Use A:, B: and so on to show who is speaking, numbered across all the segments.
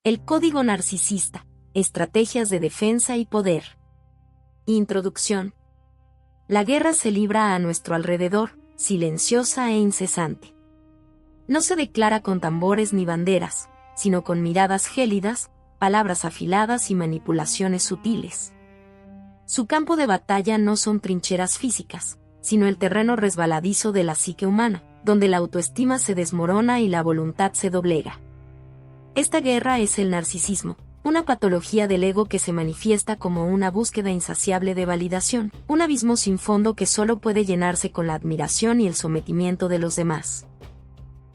A: El código narcisista, estrategias de defensa y poder. Introducción. La guerra se libra a nuestro alrededor, silenciosa e incesante. No se declara con tambores ni banderas, sino con miradas gélidas, palabras afiladas y manipulaciones sutiles. Su campo de batalla no son trincheras físicas, sino el terreno resbaladizo de la psique humana, donde la autoestima se desmorona y la voluntad se doblega. Esta guerra es el narcisismo, una patología del ego que se manifiesta como una búsqueda insaciable de validación, un abismo sin fondo que solo puede llenarse con la admiración y el sometimiento de los demás.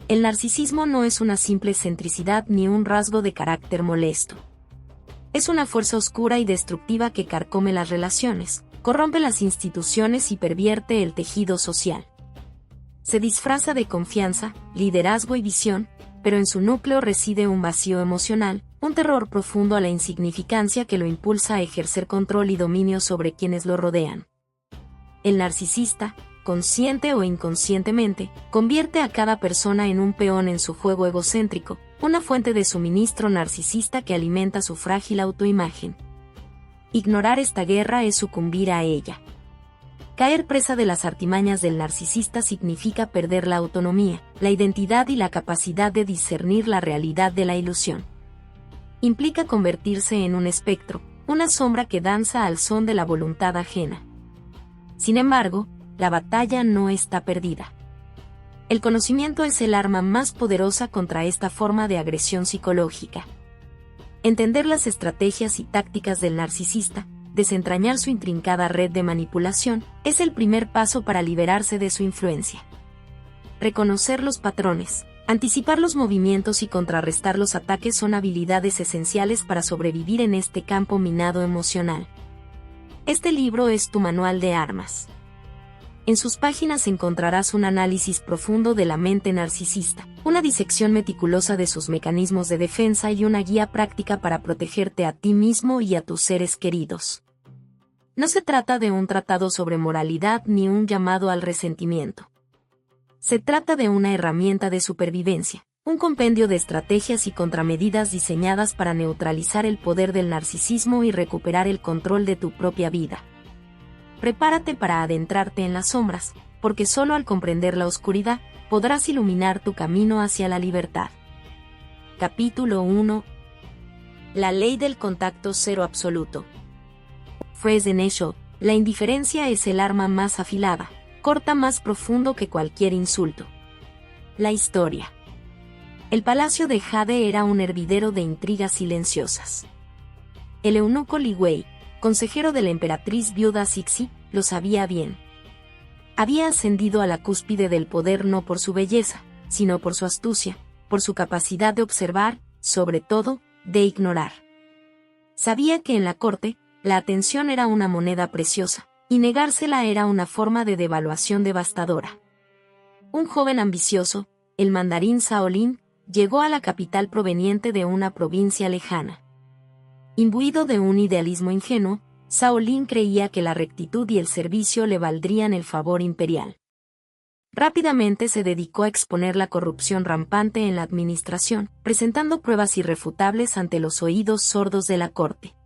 A: El narcisismo no es una simple excentricidad ni un rasgo de carácter molesto. Es una fuerza oscura y destructiva que carcome las relaciones, corrompe las instituciones y pervierte el tejido social. Se disfraza de confianza, liderazgo y visión, pero en su núcleo reside un vacío emocional, un terror profundo a la insignificancia que lo impulsa a ejercer control y dominio sobre quienes lo rodean. El narcisista, consciente o inconscientemente, convierte a cada persona en un peón en su juego egocéntrico, una fuente de suministro narcisista que alimenta su frágil autoimagen. Ignorar esta guerra es sucumbir a ella. Caer presa de las artimañas del narcisista significa perder la autonomía, la identidad y la capacidad de discernir la realidad de la ilusión. Implica convertirse en un espectro, una sombra que danza al son de la voluntad ajena. Sin embargo, la batalla no está perdida. El conocimiento es el arma más poderosa contra esta forma de agresión psicológica. Entender las estrategias y tácticas del narcisista, desentrañar su intrincada red de manipulación, es el primer paso para liberarse de su influencia. Reconocer los patrones, anticipar los movimientos y contrarrestar los ataques son habilidades esenciales para sobrevivir en este campo minado emocional. Este libro es tu manual de armas. En sus páginas encontrarás un análisis profundo de la mente narcisista, una disección meticulosa de sus mecanismos de defensa y una guía práctica para protegerte a ti mismo y a tus seres queridos. No se trata de un tratado sobre moralidad ni un llamado al resentimiento. Se trata de una herramienta de supervivencia, un compendio de estrategias y contramedidas diseñadas para neutralizar el poder del narcisismo y recuperar el control de tu propia vida. Prepárate para adentrarte en las sombras, porque solo al comprender la oscuridad, podrás iluminar tu camino hacia la libertad. Capítulo 1. La ley del contacto cero absoluto. Fresnel, la indiferencia es el arma más afilada, corta más profundo que cualquier insulto. La historia. El palacio de Jade era un hervidero de intrigas silenciosas. El eunuco Li Wei, consejero de la emperatriz viuda Cixi, lo sabía bien. Había ascendido a la cúspide del poder no por su belleza, sino por su astucia, por su capacidad de observar, sobre todo, de ignorar. Sabía que en la corte, la atención era una moneda preciosa, y negársela era una forma de devaluación devastadora. Un joven ambicioso, el mandarín Shaolin, llegó a la capital proveniente de una provincia lejana. Imbuido de un idealismo ingenuo, Shaolin creía que la rectitud y el servicio le valdrían el favor imperial. Rápidamente se dedicó a exponer la corrupción rampante en la administración, presentando pruebas irrefutables ante los oídos sordos de la corte.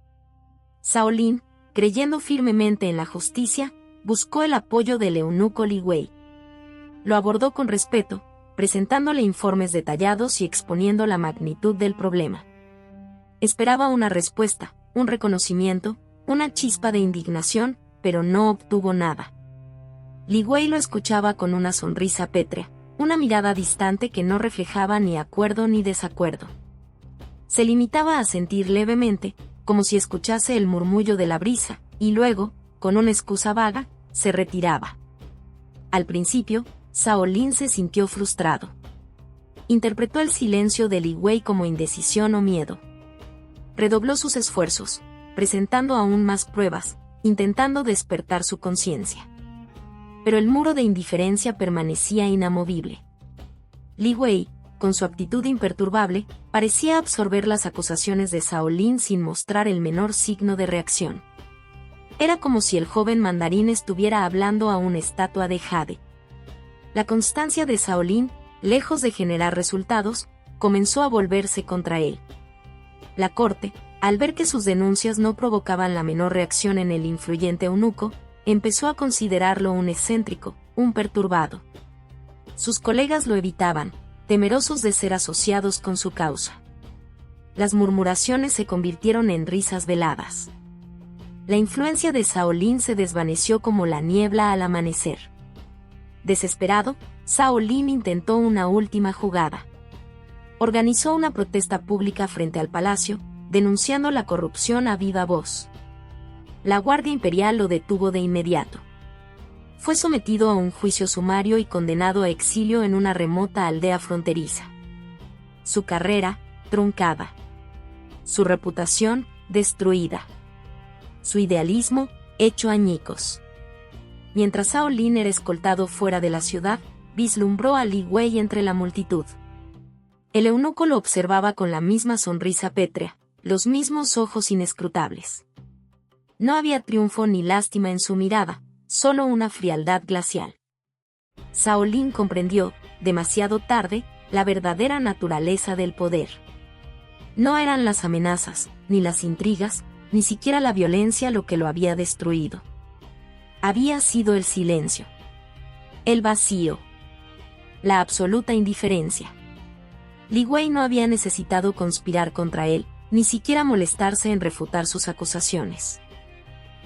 A: Shaolin, creyendo firmemente en la justicia, buscó el apoyo del eunuco Li Wei. Lo abordó con respeto, presentándole informes detallados y exponiendo la magnitud del problema. Esperaba una respuesta, un reconocimiento, una chispa de indignación, pero no obtuvo nada. Li Wei lo escuchaba con una sonrisa pétrea, una mirada distante que no reflejaba ni acuerdo ni desacuerdo. Se limitaba a sentir levemente, como si escuchase el murmullo de la brisa, y luego, con una excusa vaga, se retiraba. Al principio, Shaolin se sintió frustrado. Interpretó el silencio de Li Wei como indecisión o miedo. Redobló sus esfuerzos, presentando aún más pruebas, intentando despertar su conciencia. Pero el muro de indiferencia permanecía inamovible. Li Wei, con su actitud imperturbable, parecía absorber las acusaciones de Shaolin sin mostrar el menor signo de reacción. Era como si el joven mandarín estuviera hablando a una estatua de jade. La constancia de Shaolin, lejos de generar resultados, comenzó a volverse contra él. La corte, al ver que sus denuncias no provocaban la menor reacción en el influyente eunuco, empezó a considerarlo un excéntrico, un perturbado. Sus colegas lo evitaban, temerosos de ser asociados con su causa. Las murmuraciones se convirtieron en risas veladas. La influencia de Shaolin se desvaneció como la niebla al amanecer. Desesperado, Shaolin intentó una última jugada. Organizó una protesta pública frente al palacio, denunciando la corrupción a viva voz. La Guardia Imperial lo detuvo de inmediato. Fue sometido a un juicio sumario y condenado a exilio en una remota aldea fronteriza. Su carrera, truncada. Su reputación, destruida. Su idealismo, hecho añicos. Mientras Shaolin era escoltado fuera de la ciudad, vislumbró a Li Wei entre la multitud. El eunuco lo observaba con la misma sonrisa pétrea, los mismos ojos inescrutables. No había triunfo ni lástima en su mirada, solo una frialdad glacial. Shaolin comprendió, demasiado tarde, la verdadera naturaleza del poder. No eran las amenazas, ni las intrigas, ni siquiera la violencia lo que lo había destruido. Había sido el silencio. El vacío. La absoluta indiferencia. Li Wei no había necesitado conspirar contra él, ni siquiera molestarse en refutar sus acusaciones.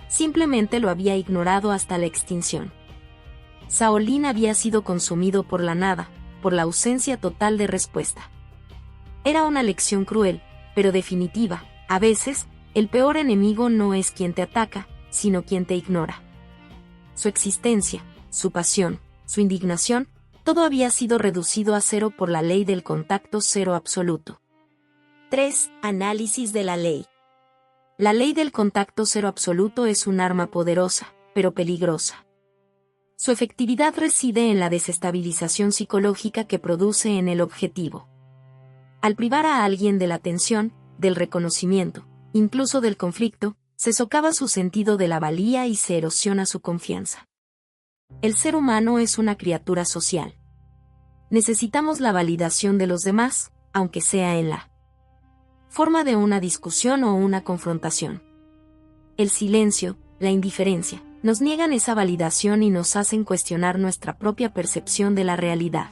A: Simplemente lo había ignorado hasta la extinción. Shaolin había sido consumido por la nada, por la ausencia total de respuesta. Era una lección cruel, pero definitiva. A veces, el peor enemigo no es quien te ataca, sino quien te ignora. Su existencia, su pasión, su indignación, todo había sido reducido a cero por la ley del contacto cero absoluto. 3. Análisis de la ley. La ley del contacto cero absoluto es un arma poderosa, pero peligrosa. Su efectividad reside en la desestabilización psicológica que produce en el objetivo. Al privar a alguien de la atención, del reconocimiento, incluso del conflicto, se socava su sentido de la valía y se erosiona su confianza. El ser humano es una criatura social. Necesitamos la validación de los demás, aunque sea en la forma de una discusión o una confrontación. El silencio, la indiferencia, nos niegan esa validación y nos hacen cuestionar nuestra propia percepción de la realidad.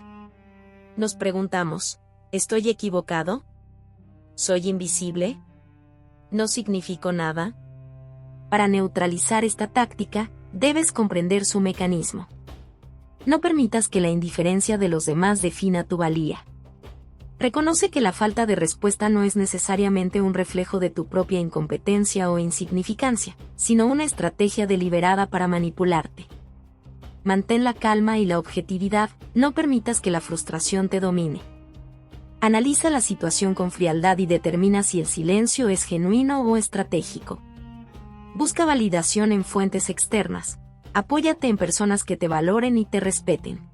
A: Nos preguntamos, ¿estoy equivocado? ¿Soy invisible? ¿No significo nada? Para neutralizar esta táctica, debes comprender su mecanismo. No permitas que la indiferencia de los demás defina tu valía. Reconoce que la falta de respuesta no es necesariamente un reflejo de tu propia incompetencia o insignificancia, sino una estrategia deliberada para manipularte. Mantén la calma y la objetividad, no permitas que la frustración te domine. Analiza la situación con frialdad y determina si el silencio es genuino o estratégico. Busca validación en fuentes externas. Apóyate en personas que te valoren y te respeten.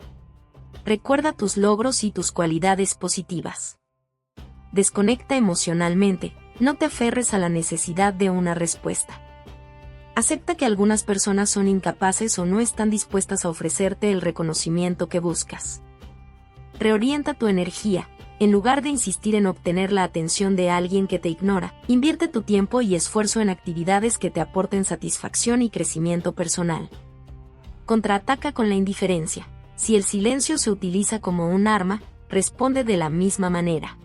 A: Recuerda tus logros y tus cualidades positivas. Desconecta emocionalmente, no te aferres a la necesidad de una respuesta. Acepta que algunas personas son incapaces o no están dispuestas a ofrecerte el reconocimiento que buscas. Reorienta tu energía. En lugar de insistir en obtener la atención de alguien que te ignora, invierte tu tiempo y esfuerzo en actividades que te aporten satisfacción y crecimiento personal. Contraataca con la indiferencia. Si el silencio se utiliza como un arma, responde de la misma manera.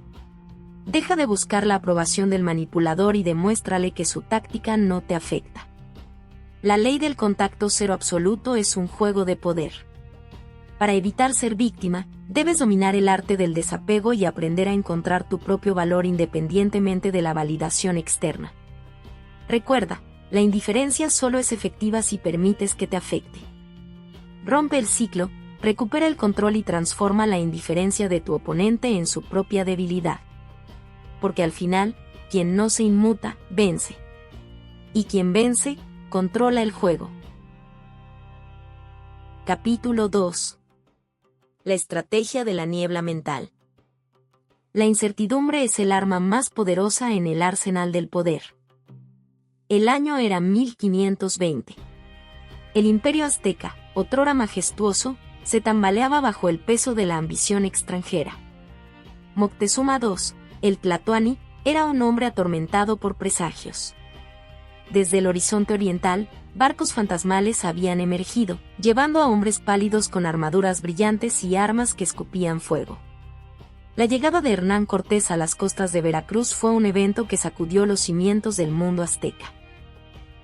A: Deja de buscar la aprobación del manipulador y demuéstrale que su táctica no te afecta. La ley del contacto cero absoluto es un juego de poder. Para evitar ser víctima, debes dominar el arte del desapego y aprender a encontrar tu propio valor independientemente de la validación externa. Recuerda, la indiferencia solo es efectiva si permites que te afecte. Rompe el ciclo, recupera el control y transforma la indiferencia de tu oponente en su propia debilidad. Porque al final, quien no se inmuta, vence. Y quien vence, controla el juego. Capítulo 2. La estrategia de la niebla mental. La incertidumbre es el arma más poderosa en el arsenal del poder. El año era 1520. El imperio azteca, otrora majestuoso, se tambaleaba bajo el peso de la ambición extranjera. Moctezuma II, el Tlatoani, era un hombre atormentado por presagios. Desde el horizonte oriental, barcos fantasmales habían emergido, llevando a hombres pálidos con armaduras brillantes y armas que escupían fuego. La llegada de Hernán Cortés a las costas de Veracruz fue un evento que sacudió los cimientos del mundo azteca.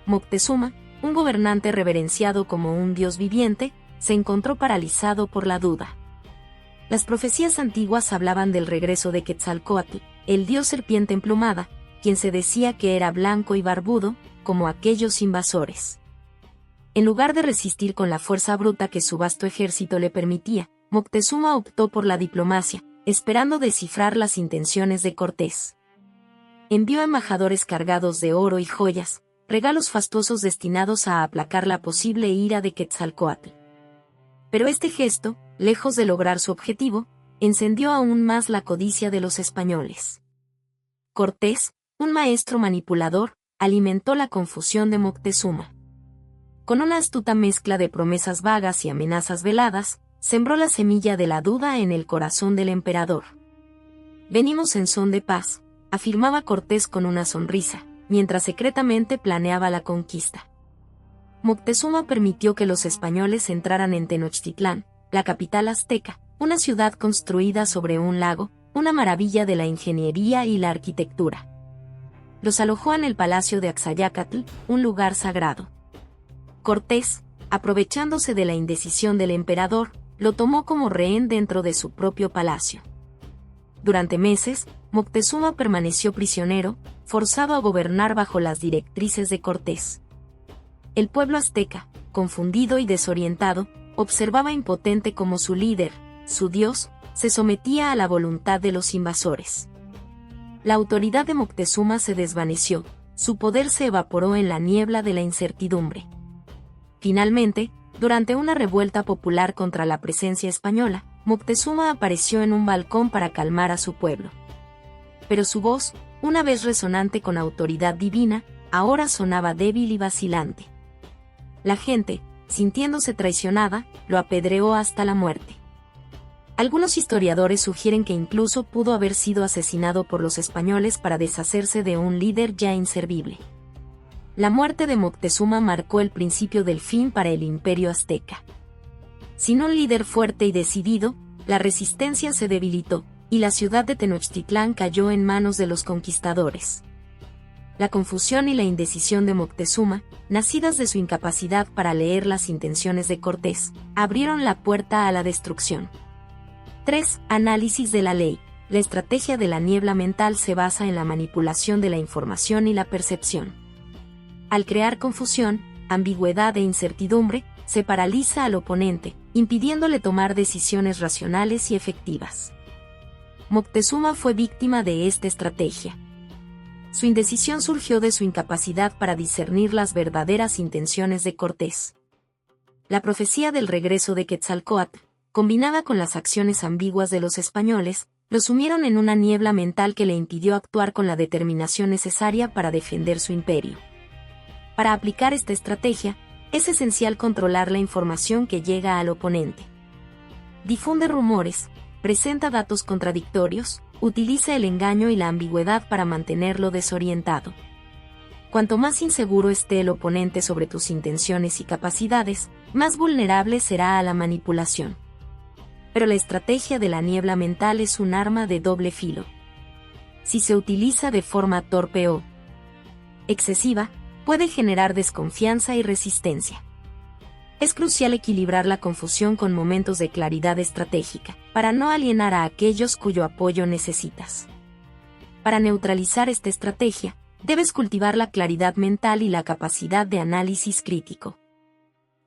A: Moctezuma, un gobernante reverenciado como un dios viviente, se encontró paralizado por la duda. Las profecías antiguas hablaban del regreso de Quetzalcóatl, el dios serpiente emplumada, quien se decía que era blanco y barbudo, como aquellos invasores. En lugar de resistir con la fuerza bruta que su vasto ejército le permitía, Moctezuma optó por la diplomacia, esperando descifrar las intenciones de Cortés. Envió embajadores cargados de oro y joyas, regalos fastuosos destinados a aplacar la posible ira de Quetzalcóatl. Pero este gesto, lejos de lograr su objetivo, encendió aún más la codicia de los españoles. Cortés, un maestro manipulador, alimentó la confusión de Moctezuma. Con una astuta mezcla de promesas vagas y amenazas veladas, sembró la semilla de la duda en el corazón del emperador. «Venimos en son de paz», afirmaba Cortés con una sonrisa, mientras secretamente planeaba la conquista. Moctezuma permitió que los españoles entraran en Tenochtitlán, la capital azteca, una ciudad construida sobre un lago, una maravilla de la ingeniería y la arquitectura. Los alojó en el palacio de Axayácatl, un lugar sagrado. Cortés, aprovechándose de la indecisión del emperador, lo tomó como rehén dentro de su propio palacio. Durante meses, Moctezuma permaneció prisionero, forzado a gobernar bajo las directrices de Cortés. El pueblo azteca, confundido y desorientado, observaba impotente como su líder, su dios, se sometía a la voluntad de los invasores. La autoridad de Moctezuma se desvaneció, su poder se evaporó en la niebla de la incertidumbre. Finalmente, durante una revuelta popular contra la presencia española, Moctezuma apareció en un balcón para calmar a su pueblo. Pero su voz, una vez resonante con autoridad divina, ahora sonaba débil y vacilante. La gente, sintiéndose traicionada, lo apedreó hasta la muerte. Algunos historiadores sugieren que incluso pudo haber sido asesinado por los españoles para deshacerse de un líder ya inservible. La muerte de Moctezuma marcó el principio del fin para el imperio azteca. Sin un líder fuerte y decidido, la resistencia se debilitó, y la ciudad de Tenochtitlán cayó en manos de los conquistadores. La confusión y la indecisión de Moctezuma, nacidas de su incapacidad para leer las intenciones de Cortés, abrieron la puerta a la destrucción. 3. Análisis de la ley. La estrategia de la niebla mental se basa en la manipulación de la información y la percepción. Al crear confusión, ambigüedad e incertidumbre, se paraliza al oponente, impidiéndole tomar decisiones racionales y efectivas. Moctezuma fue víctima de esta estrategia. Su indecisión surgió de su incapacidad para discernir las verdaderas intenciones de Cortés. La profecía del regreso de Quetzalcóatl, combinada con las acciones ambiguas de los españoles, lo sumieron en una niebla mental que le impidió actuar con la determinación necesaria para defender su imperio. Para aplicar esta estrategia, es esencial controlar la información que llega al oponente. Difunde rumores, presenta datos contradictorios, utiliza el engaño y la ambigüedad para mantenerlo desorientado. Cuanto más inseguro esté el oponente sobre tus intenciones y capacidades, más vulnerable será a la manipulación. Pero la estrategia de la niebla mental es un arma de doble filo. Si se utiliza de forma torpe o excesiva, puede generar desconfianza y resistencia. Es crucial equilibrar la confusión con momentos de claridad estratégica, para no alienar a aquellos cuyo apoyo necesitas. Para neutralizar esta estrategia, debes cultivar la claridad mental y la capacidad de análisis crítico.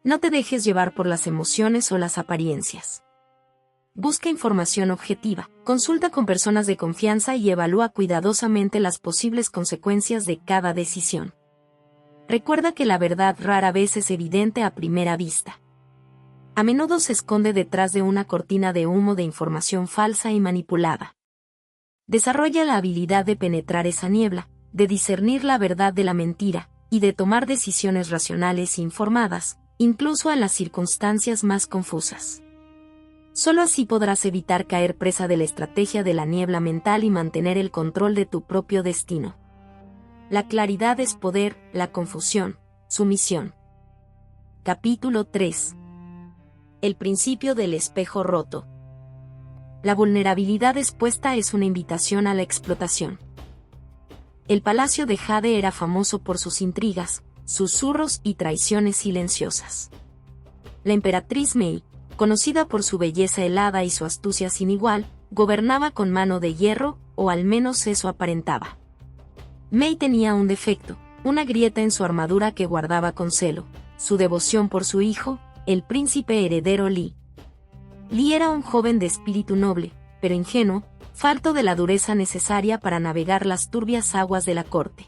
A: No te dejes llevar por las emociones o las apariencias. Busca información objetiva, consulta con personas de confianza y evalúa cuidadosamente las posibles consecuencias de cada decisión. Recuerda que la verdad rara vez es evidente a primera vista. A menudo se esconde detrás de una cortina de humo de información falsa y manipulada. Desarrolla la habilidad de penetrar esa niebla, de discernir la verdad de la mentira, y de tomar decisiones racionales e informadas, incluso en las circunstancias más confusas. Solo así podrás evitar caer presa de la estrategia de la niebla mental y mantener el control de tu propio destino. La claridad es poder, la confusión, sumisión. Capítulo 3. El principio del espejo roto. La vulnerabilidad expuesta es una invitación a la explotación. El palacio de Jade era famoso por sus intrigas, susurros y traiciones silenciosas. La emperatriz Mei, conocida por su belleza helada y su astucia sin igual, gobernaba con mano de hierro, o al menos eso aparentaba. Mei tenía un defecto, una grieta en su armadura que guardaba con celo, su devoción por su hijo, el príncipe heredero Li. Li era un joven de espíritu noble, pero ingenuo, falto de la dureza necesaria para navegar las turbias aguas de la corte.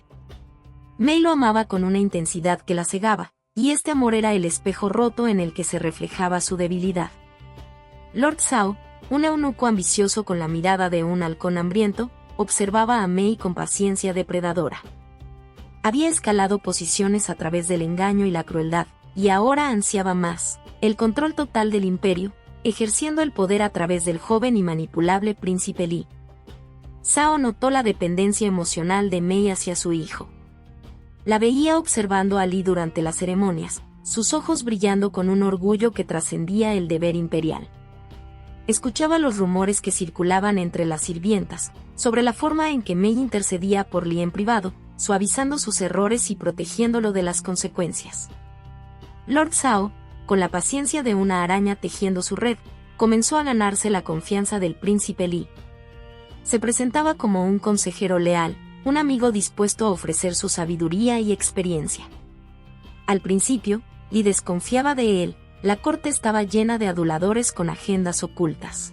A: Mei lo amaba con una intensidad que la cegaba, y este amor era el espejo roto en el que se reflejaba su debilidad. Lord Zhao, un eunuco ambicioso con la mirada de un halcón hambriento, observaba a Mei con paciencia depredadora. Había escalado posiciones a través del engaño y la crueldad, y ahora ansiaba más, el control total del imperio, ejerciendo el poder a través del joven y manipulable príncipe Li. Zhao notó la dependencia emocional de Mei hacia su hijo. La veía observando a Li durante las ceremonias, sus ojos brillando con un orgullo que trascendía el deber imperial. Escuchaba los rumores que circulaban entre las sirvientas, sobre la forma en que Mei intercedía por Li en privado, suavizando sus errores y protegiéndolo de las consecuencias. Lord Zhao, con la paciencia de una araña tejiendo su red, comenzó a ganarse la confianza del príncipe Li. Se presentaba como un consejero leal, un amigo dispuesto a ofrecer su sabiduría y experiencia. Al principio, Li desconfiaba de él, la corte estaba llena de aduladores con agendas ocultas.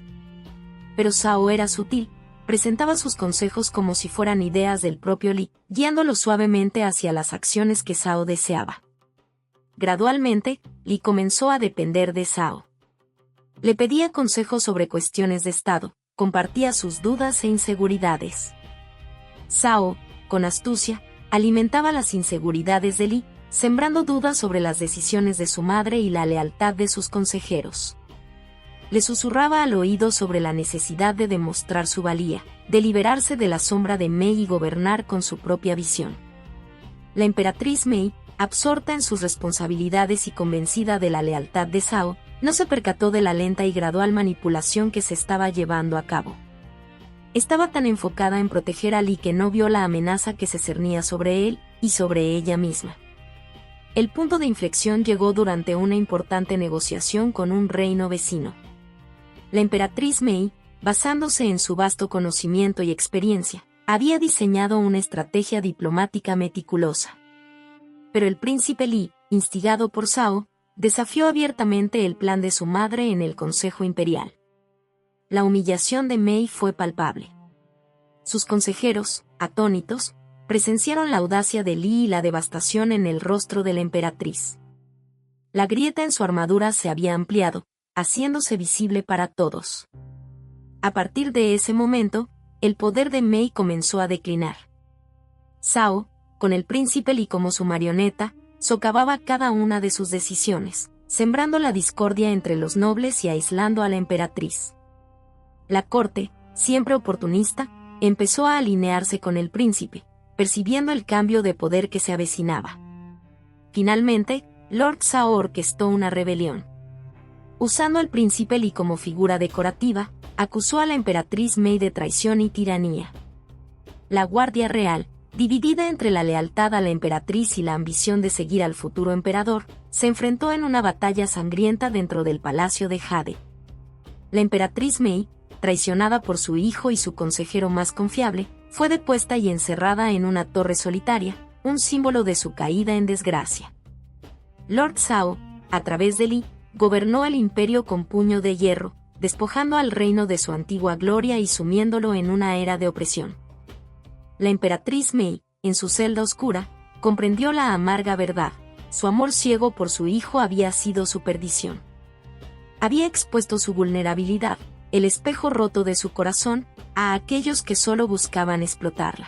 A: Pero Zhao era sutil, presentaba sus consejos como si fueran ideas del propio Li, guiándolo suavemente hacia las acciones que Zhao deseaba. Gradualmente, Li comenzó a depender de Zhao. Le pedía consejos sobre cuestiones de estado, compartía sus dudas e inseguridades. Zhao, con astucia, alimentaba las inseguridades de Li, sembrando dudas sobre las decisiones de su madre y la lealtad de sus consejeros. Le susurraba al oído sobre la necesidad de demostrar su valía, de liberarse de la sombra de Mei y gobernar con su propia visión. La emperatriz Mei, absorta en sus responsabilidades y convencida de la lealtad de Zhao, no se percató de la lenta y gradual manipulación que se estaba llevando a cabo. Estaba tan enfocada en proteger a Li que no vio la amenaza que se cernía sobre él y sobre ella misma. El punto de inflexión llegó durante una importante negociación con un reino vecino. La emperatriz Mei, basándose en su vasto conocimiento y experiencia, había diseñado una estrategia diplomática meticulosa. Pero el príncipe Li, instigado por Zhao, desafió abiertamente el plan de su madre en el Consejo Imperial. La humillación de Mei fue palpable. Sus consejeros, atónitos, presenciaron la audacia de Li y la devastación en el rostro de la emperatriz. La grieta en su armadura se había ampliado, haciéndose visible para todos. A partir de ese momento, el poder de Mei comenzó a declinar. Zhao, con el príncipe Li como su marioneta, socavaba cada una de sus decisiones, sembrando la discordia entre los nobles y aislando a la emperatriz. La corte, siempre oportunista, empezó a alinearse con el príncipe, percibiendo el cambio de poder que se avecinaba. Finalmente, Lord Zhao orquestó una rebelión. Usando al príncipe Li como figura decorativa, acusó a la emperatriz Mei de traición y tiranía. La Guardia Real, dividida entre la lealtad a la emperatriz y la ambición de seguir al futuro emperador, se enfrentó en una batalla sangrienta dentro del palacio de Jade. La emperatriz Mei, traicionada por su hijo y su consejero más confiable, fue depuesta y encerrada en una torre solitaria, un símbolo de su caída en desgracia. Lord Zhao, a través de Li, gobernó el imperio con puño de hierro, despojando al reino de su antigua gloria y sumiéndolo en una era de opresión. La emperatriz Mei, en su celda oscura, comprendió la amarga verdad: su amor ciego por su hijo había sido su perdición. Había expuesto su vulnerabilidad, el espejo roto de su corazón, a aquellos que solo buscaban explotarla.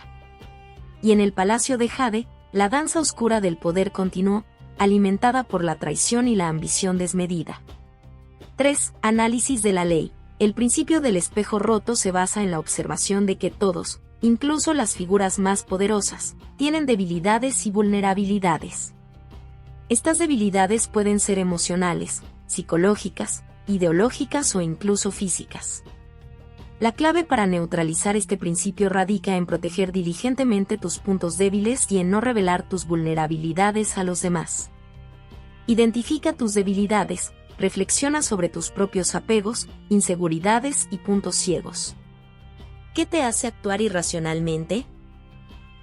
A: Y en el palacio de Jade, la danza oscura del poder continuó, alimentada por la traición y la ambición desmedida. 3. Análisis de la ley. El principio del espejo roto se basa en la observación de que todos, incluso las figuras más poderosas, tienen debilidades y vulnerabilidades. Estas debilidades pueden ser emocionales, psicológicas, ideológicas o incluso físicas. La clave para neutralizar este principio radica en proteger diligentemente tus puntos débiles y en no revelar tus vulnerabilidades a los demás. Identifica tus debilidades, reflexiona sobre tus propios apegos, inseguridades y puntos ciegos. ¿Qué te hace actuar irracionalmente?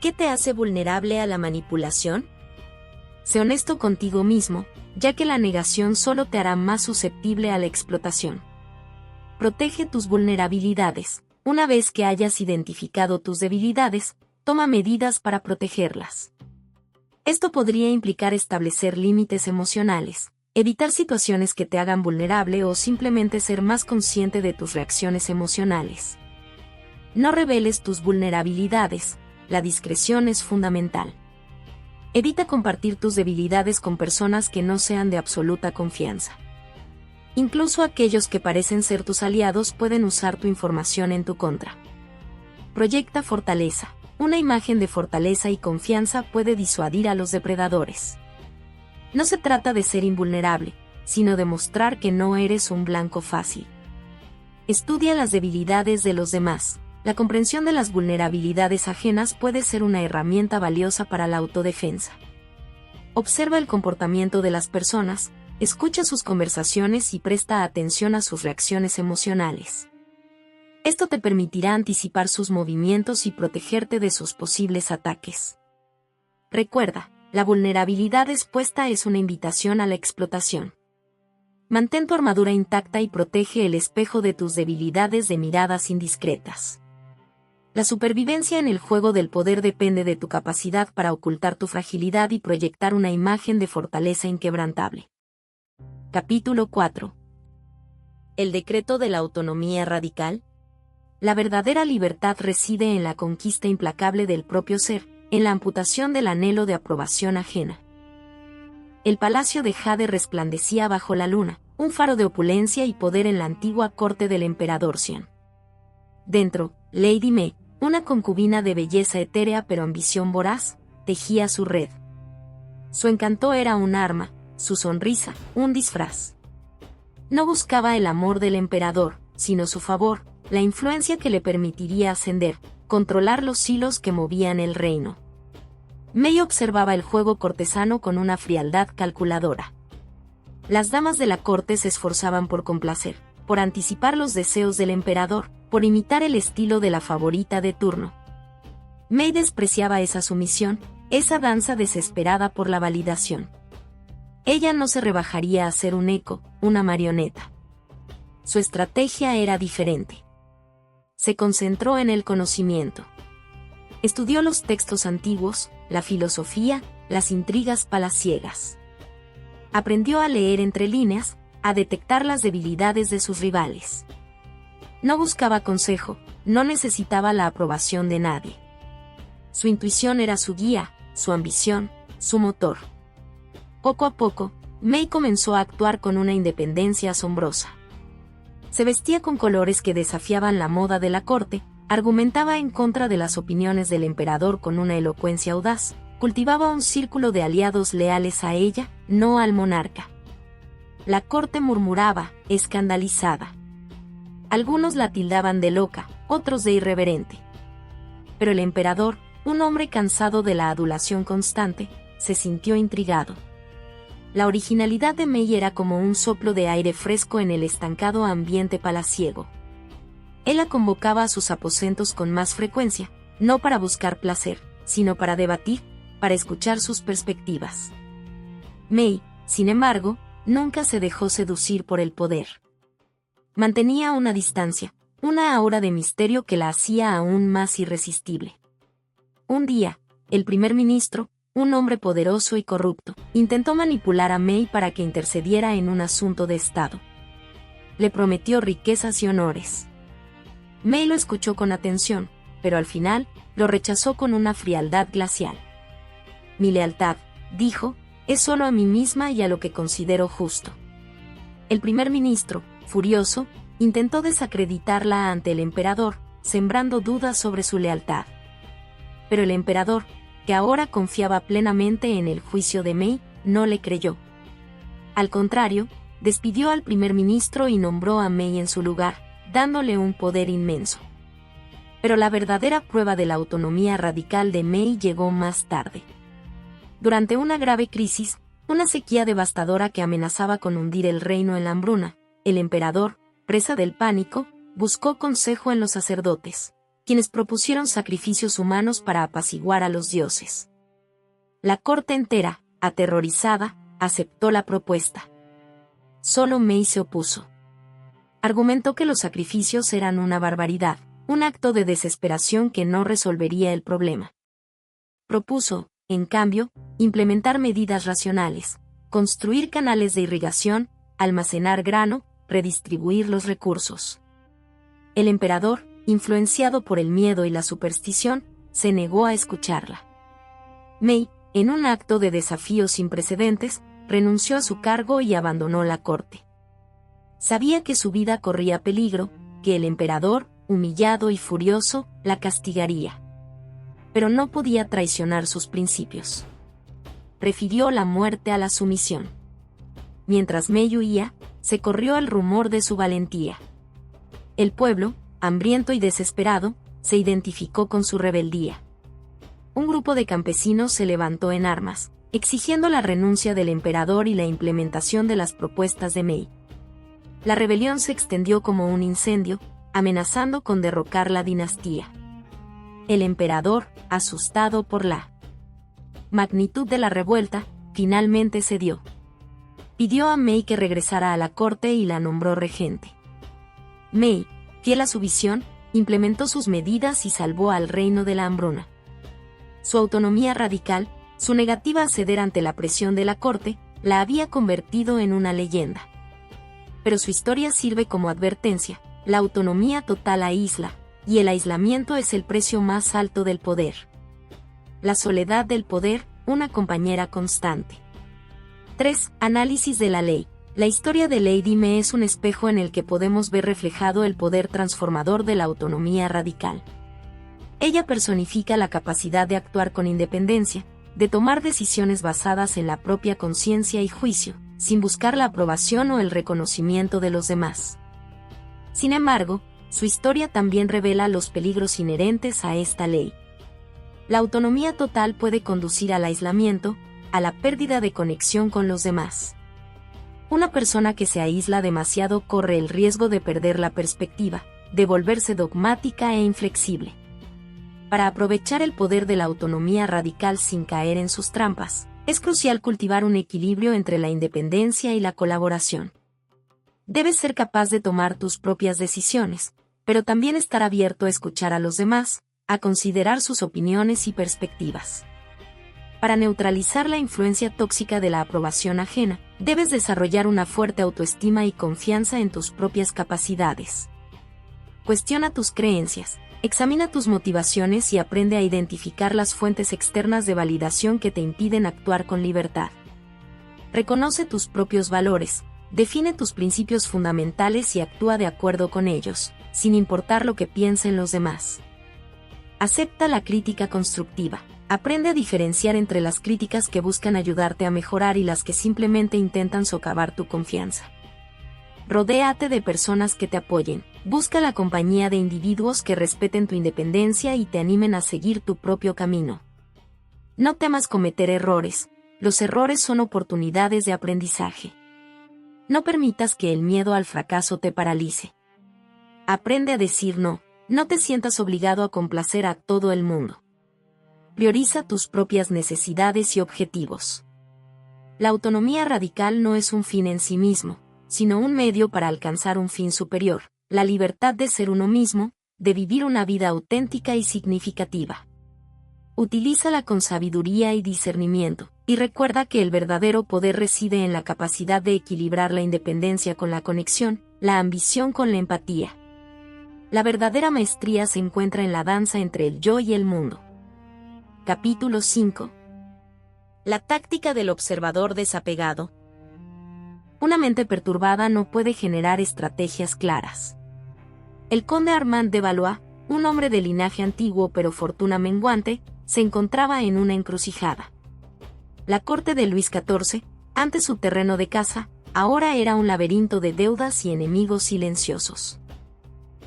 A: ¿Qué te hace vulnerable a la manipulación? Sé honesto contigo mismo, ya que la negación solo te hará más susceptible a la explotación. Protege tus vulnerabilidades. Una vez que hayas identificado tus debilidades, toma medidas para protegerlas. Esto podría implicar establecer límites emocionales, evitar situaciones que te hagan vulnerable o simplemente ser más consciente de tus reacciones emocionales. No reveles tus vulnerabilidades, la discreción es fundamental. Evita compartir tus debilidades con personas que no sean de absoluta confianza. Incluso aquellos que parecen ser tus aliados pueden usar tu información en tu contra. Proyecta fortaleza. Una imagen de fortaleza y confianza puede disuadir a los depredadores. No se trata de ser invulnerable, sino de mostrar que no eres un blanco fácil. Estudia las debilidades de los demás. La comprensión de las vulnerabilidades ajenas puede ser una herramienta valiosa para la autodefensa. Observa el comportamiento de las personas, escucha sus conversaciones y presta atención a sus reacciones emocionales. Esto te permitirá anticipar sus movimientos y protegerte de sus posibles ataques. Recuerda, la vulnerabilidad expuesta es una invitación a la explotación. Mantén tu armadura intacta y protege el espejo de tus debilidades de miradas indiscretas. La supervivencia en el juego del poder depende de tu capacidad para ocultar tu fragilidad y proyectar una imagen de fortaleza inquebrantable. Capítulo 4. El decreto de la autonomía radical. La verdadera libertad reside en la conquista implacable del propio ser, en la amputación del anhelo de aprobación ajena. El palacio de Jade resplandecía bajo la luna, un faro de opulencia y poder en la antigua corte del emperador Xian. Dentro, Lady Mei, una concubina de belleza etérea pero ambición voraz, tejía su red. Su encanto era un arma, su sonrisa, un disfraz. No buscaba el amor del emperador, sino su favor, la influencia que le permitiría ascender, controlar los hilos que movían el reino. Mei observaba el juego cortesano con una frialdad calculadora. Las damas de la corte se esforzaban por complacer, por anticipar los deseos del emperador, por imitar el estilo de la favorita de turno. Mei despreciaba esa sumisión, esa danza desesperada por la validación. Ella no se rebajaría a ser un eco, una marioneta. Su estrategia era diferente. Se concentró en el conocimiento. Estudió los textos antiguos, la filosofía, las intrigas palaciegas. Aprendió a leer entre líneas, a detectar las debilidades de sus rivales. No buscaba consejo, no necesitaba la aprobación de nadie. Su intuición era su guía, su ambición, su motor. Poco a poco, Mei comenzó a actuar con una independencia asombrosa. Se vestía con colores que desafiaban la moda de la corte, argumentaba en contra de las opiniones del emperador con una elocuencia audaz, cultivaba un círculo de aliados leales a ella, no al monarca. La corte murmuraba, escandalizada. Algunos la tildaban de loca, otros de irreverente. Pero el emperador, un hombre cansado de la adulación constante, se sintió intrigado. La originalidad de Mei era como un soplo de aire fresco en el estancado ambiente palaciego. Él la convocaba a sus aposentos con más frecuencia, no para buscar placer, sino para debatir, para escuchar sus perspectivas. Mei, sin embargo, nunca se dejó seducir por el poder. Mantenía una distancia, una aura de misterio que la hacía aún más irresistible. Un día, el primer ministro, un hombre poderoso y corrupto, intentó manipular a Mei para que intercediera en un asunto de Estado. Le prometió riquezas y honores. Mei lo escuchó con atención, pero al final, lo rechazó con una frialdad glacial. Mi lealtad, dijo, es solo a mí misma y a lo que considero justo. El primer ministro, Furioso, intentó desacreditarla ante el emperador, sembrando dudas sobre su lealtad. Pero el emperador, que ahora confiaba plenamente en el juicio de Mei, no le creyó. Al contrario, despidió al primer ministro y nombró a Mei en su lugar, dándole un poder inmenso. Pero la verdadera prueba de la autonomía radical de Mei llegó más tarde. Durante una grave crisis, una sequía devastadora que amenazaba con hundir el reino en la hambruna, el emperador, presa del pánico, buscó consejo en los sacerdotes, quienes propusieron sacrificios humanos para apaciguar a los dioses. La corte entera, aterrorizada, aceptó la propuesta. Solo Mei se opuso. Argumentó que los sacrificios eran una barbaridad, un acto de desesperación que no resolvería el problema. Propuso, en cambio, implementar medidas racionales, construir canales de irrigación, almacenar grano, redistribuir los recursos. El emperador, influenciado por el miedo y la superstición, se negó a escucharla. Mei, en un acto de desafío sin precedentes, renunció a su cargo y abandonó la corte. Sabía que su vida corría peligro, que el emperador, humillado y furioso, la castigaría. Pero no podía traicionar sus principios. Prefirió la muerte a la sumisión. Mientras Mei huía, se corrió el rumor de su valentía. El pueblo, hambriento y desesperado, se identificó con su rebeldía. Un grupo de campesinos se levantó en armas, exigiendo la renuncia del emperador y la implementación de las propuestas de Mei. La rebelión se extendió como un incendio, amenazando con derrocar la dinastía. El emperador, asustado por la magnitud de la revuelta, finalmente cedió. Pidió a Mei que regresara a la corte y la nombró regente. Mei, fiel a su visión, implementó sus medidas y salvó al reino de la hambruna. Su autonomía radical, su negativa a ceder ante la presión de la corte, la había convertido en una leyenda. Pero su historia sirve como advertencia: la autonomía total aísla, y el aislamiento es el precio más alto del poder. La soledad del poder, una compañera constante. 3. Análisis de la ley. La historia de Lady Mei es un espejo en el que podemos ver reflejado el poder transformador de la autonomía radical. Ella personifica la capacidad de actuar con independencia, de tomar decisiones basadas en la propia conciencia y juicio, sin buscar la aprobación o el reconocimiento de los demás. Sin embargo, su historia también revela los peligros inherentes a esta ley. La autonomía total puede conducir al aislamiento, a la pérdida de conexión con los demás. Una persona que se aísla demasiado corre el riesgo de perder la perspectiva, de volverse dogmática e inflexible. Para aprovechar el poder de la autonomía radical sin caer en sus trampas, es crucial cultivar un equilibrio entre la independencia y la colaboración. Debes ser capaz de tomar tus propias decisiones, pero también estar abierto a escuchar a los demás, a considerar sus opiniones y perspectivas. Para neutralizar la influencia tóxica de la aprobación ajena, debes desarrollar una fuerte autoestima y confianza en tus propias capacidades. Cuestiona tus creencias, examina tus motivaciones y aprende a identificar las fuentes externas de validación que te impiden actuar con libertad. Reconoce tus propios valores, define tus principios fundamentales y actúa de acuerdo con ellos, sin importar lo que piensen los demás. Acepta la crítica constructiva. Aprende a diferenciar entre las críticas que buscan ayudarte a mejorar y las que simplemente intentan socavar tu confianza. Rodéate de personas que te apoyen. Busca la compañía de individuos que respeten tu independencia y te animen a seguir tu propio camino. No temas cometer errores. Los errores son oportunidades de aprendizaje. No permitas que el miedo al fracaso te paralice. Aprende a decir no. No te sientas obligado a complacer a todo el mundo. Prioriza tus propias necesidades y objetivos. La autonomía radical no es un fin en sí mismo, sino un medio para alcanzar un fin superior, la libertad de ser uno mismo, de vivir una vida auténtica y significativa. Utilízala con sabiduría y discernimiento, y recuerda que el verdadero poder reside en la capacidad de equilibrar la independencia con la conexión, la ambición con la empatía. La verdadera maestría se encuentra en la danza entre el yo y el mundo. Capítulo 5. La táctica del observador desapegado. Una mente perturbada no puede generar estrategias claras. El conde Armand de Valois, un hombre de linaje antiguo pero fortuna menguante, se encontraba en una encrucijada. La corte de Luis XIV, antes su terreno de caza, ahora era un laberinto de deudas y enemigos silenciosos.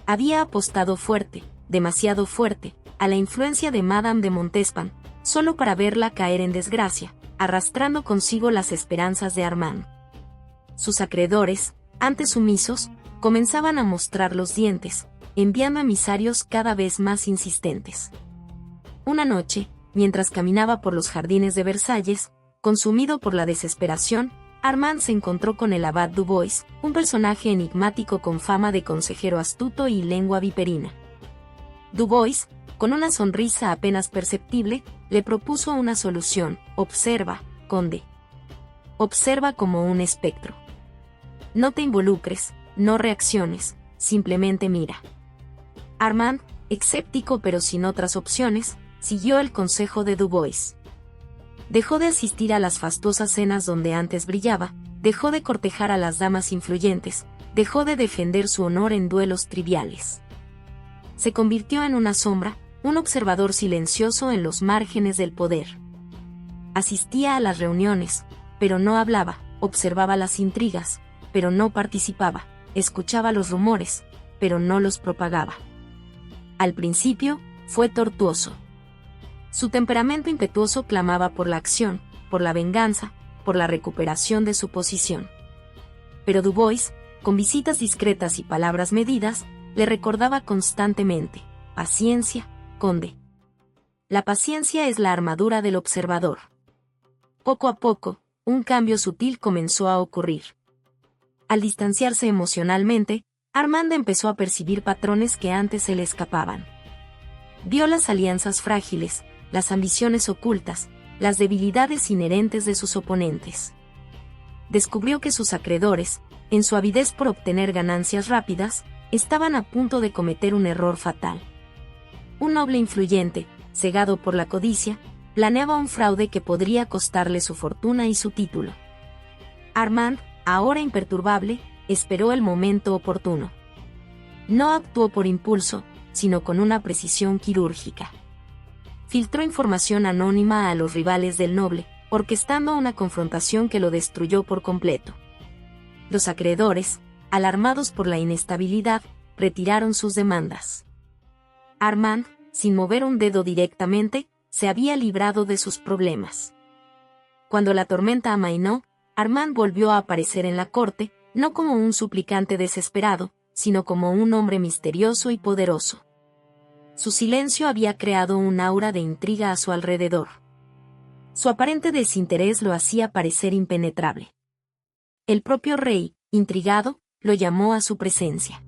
A: Había apostado fuerte, demasiado fuerte, a la influencia de Madame de Montespan, solo para verla caer en desgracia, arrastrando consigo las esperanzas de Armand. Sus acreedores, antes sumisos, comenzaban a mostrar los dientes, enviando emisarios cada vez más insistentes. Una noche, mientras caminaba por los jardines de Versalles, consumido por la desesperación, Armand se encontró con el abad Dubois, un personaje enigmático con fama de consejero astuto y lengua viperina. Dubois, con una sonrisa apenas perceptible, le propuso una solución. Observa, conde. Observa como un espectro. No te involucres, no reacciones, simplemente mira. Armand, escéptico pero sin otras opciones, siguió el consejo de Dubois. Dejó de asistir a las fastuosas cenas donde antes brillaba, dejó de cortejar a las damas influyentes, dejó de defender su honor en duelos triviales. Se convirtió en una sombra, un observador silencioso en los márgenes del poder. Asistía a las reuniones, pero no hablaba, observaba las intrigas, pero no participaba, escuchaba los rumores, pero no los propagaba. Al principio, fue tortuoso. Su temperamento impetuoso clamaba por la acción, por la venganza, por la recuperación de su posición. Pero Dubois, con visitas discretas y palabras medidas, le recordaba constantemente: paciencia, conde. La paciencia es la armadura del observador. Poco a poco, un cambio sutil comenzó a ocurrir. Al distanciarse emocionalmente, Armand empezó a percibir patrones que antes se le escapaban. Vio las alianzas frágiles, las ambiciones ocultas, las debilidades inherentes de sus oponentes. Descubrió que sus acreedores, en su avidez por obtener ganancias rápidas, estaban a punto de cometer un error fatal. Un noble influyente, cegado por la codicia, planeaba un fraude que podría costarle su fortuna y su título. Armand, ahora imperturbable, esperó el momento oportuno. No actuó por impulso, sino con una precisión quirúrgica. Filtró información anónima a los rivales del noble, orquestando una confrontación que lo destruyó por completo. Los acreedores, alarmados por la inestabilidad, retiraron sus demandas. Armand, sin mover un dedo directamente, se había librado de sus problemas. Cuando la tormenta amainó, Armand volvió a aparecer en la corte, no como un suplicante desesperado, sino como un hombre misterioso y poderoso. Su silencio había creado un aura de intriga a su alrededor. Su aparente desinterés lo hacía parecer impenetrable. El propio rey, intrigado, lo llamó a su presencia.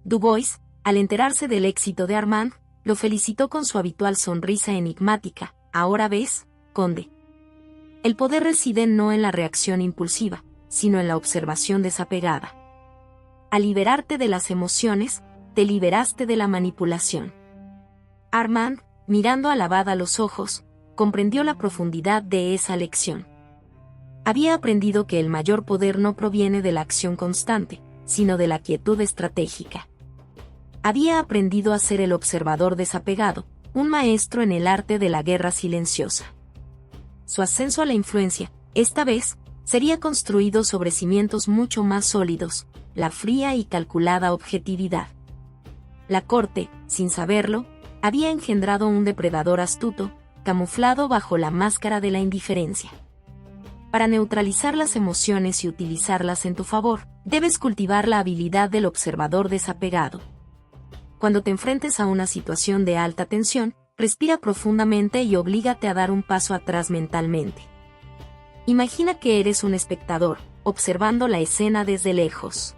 A: Dubois, al enterarse del éxito de Armand, lo felicitó con su habitual sonrisa enigmática. ¿Ahora ves, conde? El poder reside no en la reacción impulsiva, sino en la observación desapegada. Al liberarte de las emociones, te liberaste de la manipulación. Armand, mirando al abad a los ojos, comprendió la profundidad de esa lección. Había aprendido que el mayor poder no proviene de la acción constante, sino de la quietud estratégica. Había aprendido a ser el observador desapegado, un maestro en el arte de la guerra silenciosa. Su ascenso a la influencia, esta vez, sería construido sobre cimientos mucho más sólidos, la fría y calculada objetividad. La corte, sin saberlo, había engendrado un depredador astuto, camuflado bajo la máscara de la indiferencia. Para neutralizar las emociones y utilizarlas en tu favor, debes cultivar la habilidad del observador desapegado. Cuando te enfrentes a una situación de alta tensión, respira profundamente y oblígate a dar un paso atrás mentalmente. Imagina que eres un espectador, observando la escena desde lejos.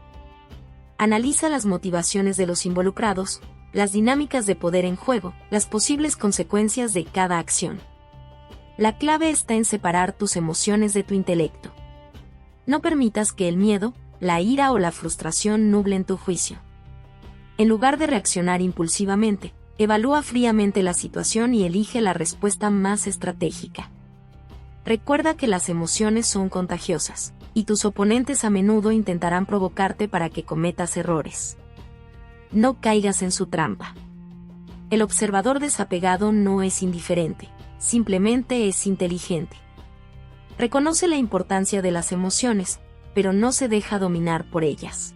A: Analiza las motivaciones de los involucrados, las dinámicas de poder en juego, las posibles consecuencias de cada acción. La clave está en separar tus emociones de tu intelecto. No permitas que el miedo, la ira o la frustración nublen tu juicio. En lugar de reaccionar impulsivamente, evalúa fríamente la situación y elige la respuesta más estratégica. Recuerda que las emociones son contagiosas. y tus oponentes a menudo intentarán provocarte para que cometas errores. No caigas en su trampa. El observador desapegado no es indiferente, simplemente es inteligente. Reconoce la importancia de las emociones, pero no se deja dominar por ellas.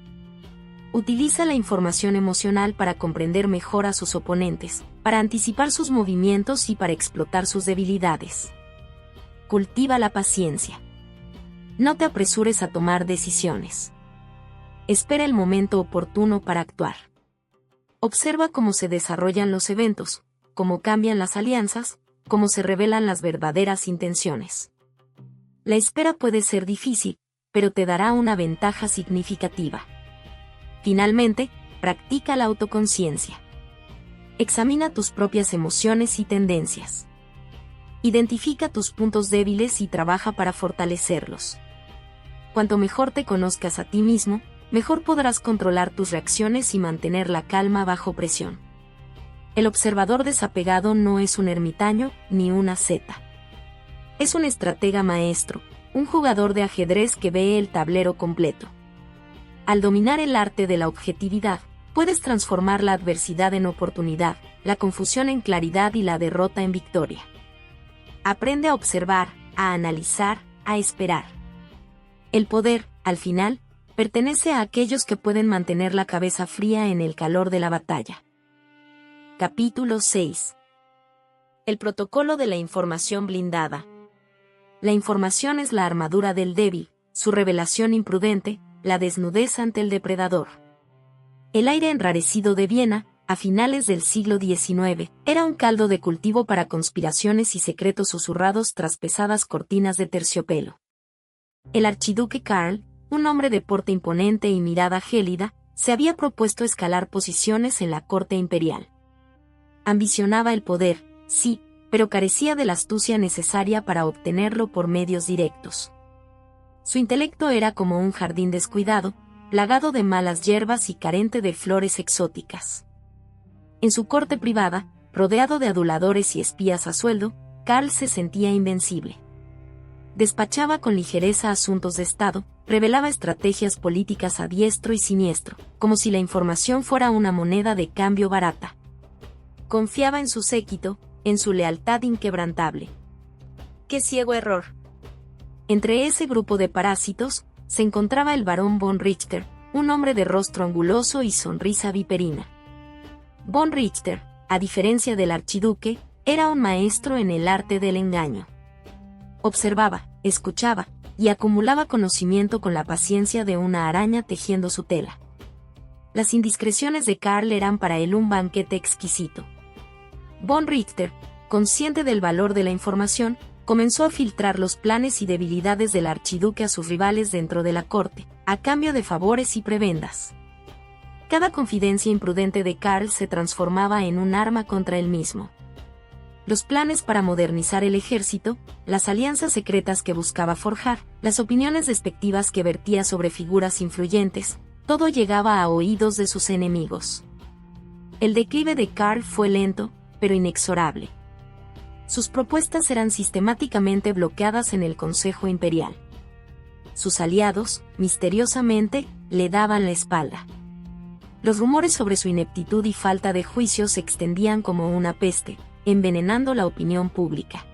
A: Utiliza la información emocional para comprender mejor a sus oponentes, para anticipar sus movimientos y para explotar sus debilidades. Cultiva la paciencia. No te apresures a tomar decisiones. Espera el momento oportuno para actuar. Observa cómo se desarrollan los eventos, cómo cambian las alianzas, cómo se revelan las verdaderas intenciones. La espera puede ser difícil, pero te dará una ventaja significativa. Finalmente, practica la autoconciencia. Examina tus propias emociones y tendencias. Identifica tus puntos débiles y trabaja para fortalecerlos. Cuanto mejor te conozcas a ti mismo, mejor podrás controlar tus reacciones y mantener la calma bajo presión. El observador desapegado no es un ermitaño ni una seta. Es un estratega maestro, un jugador de ajedrez que ve el tablero completo. Al dominar el arte de la objetividad, puedes transformar la adversidad en oportunidad, la confusión en claridad y la derrota en victoria. Aprende a observar, a analizar, a esperar. El poder, al final, pertenece a aquellos que pueden mantener la cabeza fría en el calor de la batalla. Capítulo 6. El protocolo de la información blindada. La información es la armadura del débil, su revelación imprudente, la desnudez ante el depredador. El aire enrarecido de Viena, a finales del siglo XIX, era un caldo de cultivo para conspiraciones y secretos susurrados tras pesadas cortinas de terciopelo. El archiduque Karl, un hombre de porte imponente y mirada gélida, se había propuesto escalar posiciones en la corte imperial. Ambicionaba el poder, sí, pero carecía de la astucia necesaria para obtenerlo por medios directos. Su intelecto era como un jardín descuidado, plagado de malas hierbas y carente de flores exóticas. En su corte privada, rodeado de aduladores y espías a sueldo, Karl se sentía invencible. Despachaba con ligereza asuntos de Estado, revelaba estrategias políticas a diestro y siniestro, como si la información fuera una moneda de cambio barata. Confiaba en su séquito, en su lealtad inquebrantable. ¡Qué ciego error! Entre ese grupo de parásitos, se encontraba el barón von Richter, un hombre de rostro anguloso y sonrisa viperina. Von Richter, a diferencia del archiduque, era un maestro en el arte del engaño. Observaba, escuchaba, y acumulaba conocimiento con la paciencia de una araña tejiendo su tela. Las indiscreciones de Karl eran para él un banquete exquisito. Von Richter, consciente del valor de la información, comenzó a filtrar los planes y debilidades del archiduque a sus rivales dentro de la corte, a cambio de favores y prebendas. Cada confidencia imprudente de Karl se transformaba en un arma contra él mismo. Los planes para modernizar el ejército, las alianzas secretas que buscaba forjar, las opiniones despectivas que vertía sobre figuras influyentes, todo llegaba a oídos de sus enemigos. El declive de Karl fue lento, pero inexorable. Sus propuestas eran sistemáticamente bloqueadas en el Consejo Imperial. Sus aliados, misteriosamente, le daban la espalda. Los rumores sobre su ineptitud y falta de juicio se extendían como una peste, envenenando la opinión pública.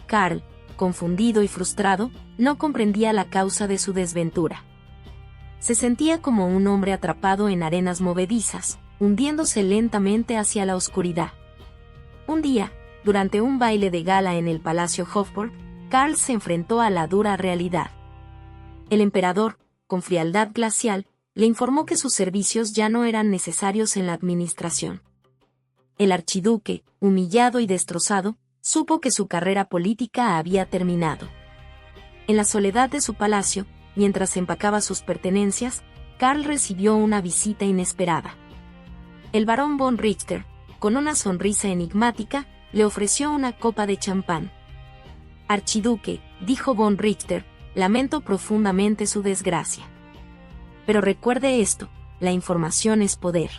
A: Karl, confundido y frustrado, no comprendía la causa de su desventura. Se sentía como un hombre atrapado en arenas movedizas, hundiéndose lentamente hacia la oscuridad. Un día, durante un baile de gala en el Palacio Hofburg, Karl se enfrentó a la dura realidad. El emperador, con frialdad glacial, le informó que sus servicios ya no eran necesarios en la administración. El archiduque, humillado y destrozado, supo que su carrera política había terminado. En la soledad de su palacio, mientras empacaba sus pertenencias, Karl recibió una visita inesperada. El barón von Richter, con una sonrisa enigmática, le ofreció una copa de champán. Archiduque, dijo von Richter, lamento profundamente su desgracia. Pero recuerde esto, la información es poder.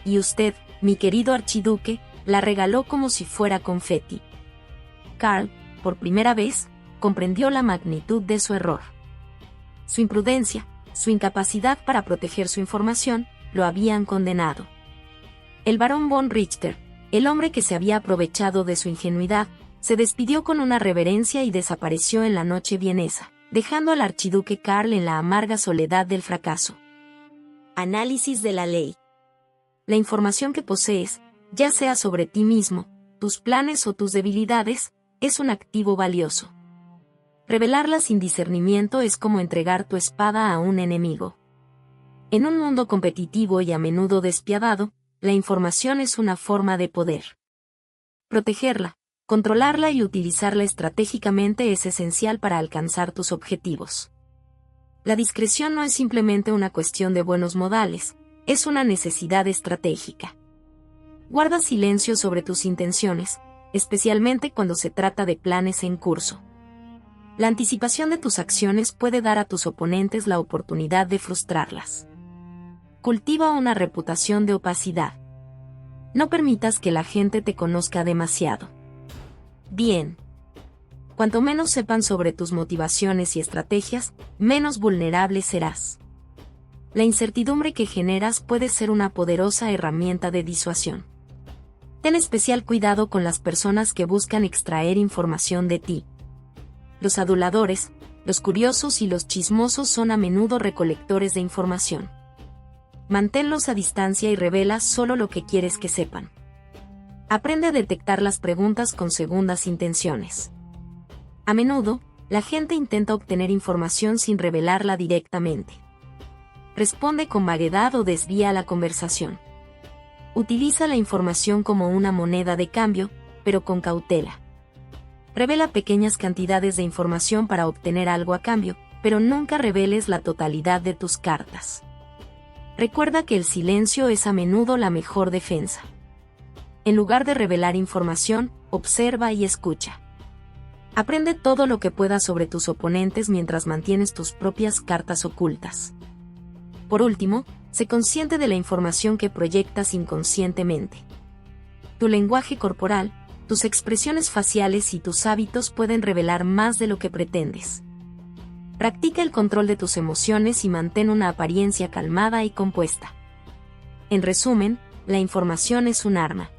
A: Y usted, mi querido archiduque, la regaló como si fuera confeti. Karl, por primera vez, comprendió la magnitud de su error. Su imprudencia, su incapacidad para proteger su información, lo habían condenado. El barón von Richter, el hombre que se había aprovechado de su ingenuidad, se despidió con una reverencia y desapareció en la noche vienesa, dejando al archiduque Karl en la amarga soledad del fracaso. Análisis de la ley. La información que posees, ya sea sobre ti mismo, tus planes o tus debilidades, es un activo valioso. Revelarla sin discernimiento es como entregar tu espada a un enemigo. En un mundo competitivo y a menudo despiadado, la información es una forma de poder. Protegerla, controlarla y utilizarla estratégicamente es esencial para alcanzar tus objetivos. La discreción no es simplemente una cuestión de buenos modales, es una necesidad estratégica. Guarda silencio sobre tus intenciones, especialmente cuando se trata de planes en curso. La anticipación de tus acciones puede dar a tus oponentes la oportunidad de frustrarlas. Cultiva una reputación de opacidad. No permitas que la gente te conozca demasiado. Bien. Cuanto menos sepan sobre tus motivaciones y estrategias, menos vulnerable serás. La incertidumbre que generas puede ser una poderosa herramienta de disuasión. Ten especial cuidado con las personas que buscan extraer información de ti. Los aduladores, los curiosos y los chismosos son a menudo recolectores de información. Manténlos a distancia y revela solo lo que quieres que sepan. Aprende a detectar las preguntas con segundas intenciones. A menudo, la gente intenta obtener información sin revelarla directamente. Responde con vaguedad o desvía la conversación. Utiliza la información como una moneda de cambio, pero con cautela. Revela pequeñas cantidades de información para obtener algo a cambio, pero nunca reveles la totalidad de tus cartas. Recuerda que el silencio es a menudo la mejor defensa. En lugar de revelar información, observa y escucha. Aprende todo lo que puedas sobre tus oponentes mientras mantienes tus propias cartas ocultas. Por último, sé consciente de la información que proyectas inconscientemente. Tu lenguaje corporal, tus expresiones faciales y tus hábitos pueden revelar más de lo que pretendes. Practica el control de tus emociones y mantén una apariencia calmada y compuesta. En resumen, la información es un arma.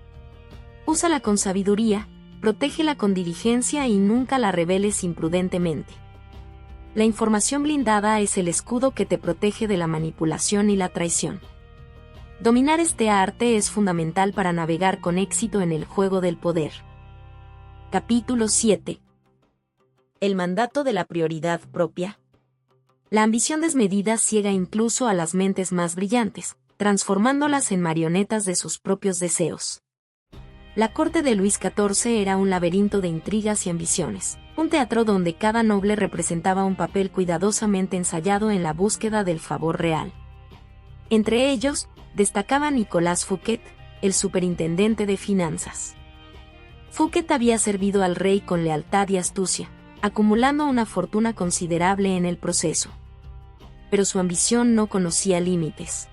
A: Úsala con sabiduría, protégela con diligencia y nunca la reveles imprudentemente. La información blindada es el escudo que te protege de la manipulación y la traición. Dominar este arte es fundamental para navegar con éxito en el juego del poder. Capítulo 7. El mandato de la prioridad propia. La ambición desmedida ciega incluso a las mentes más brillantes, transformándolas en marionetas de sus propios deseos. La corte de Luis XIV era un laberinto de intrigas y ambiciones, un teatro donde cada noble representaba un papel cuidadosamente ensayado en la búsqueda del favor real. Entre ellos, destacaba Nicolas Fouquet, el superintendente de finanzas. Fouquet había servido al rey con lealtad y astucia, acumulando una fortuna considerable en el proceso. Pero su ambición no conocía límites.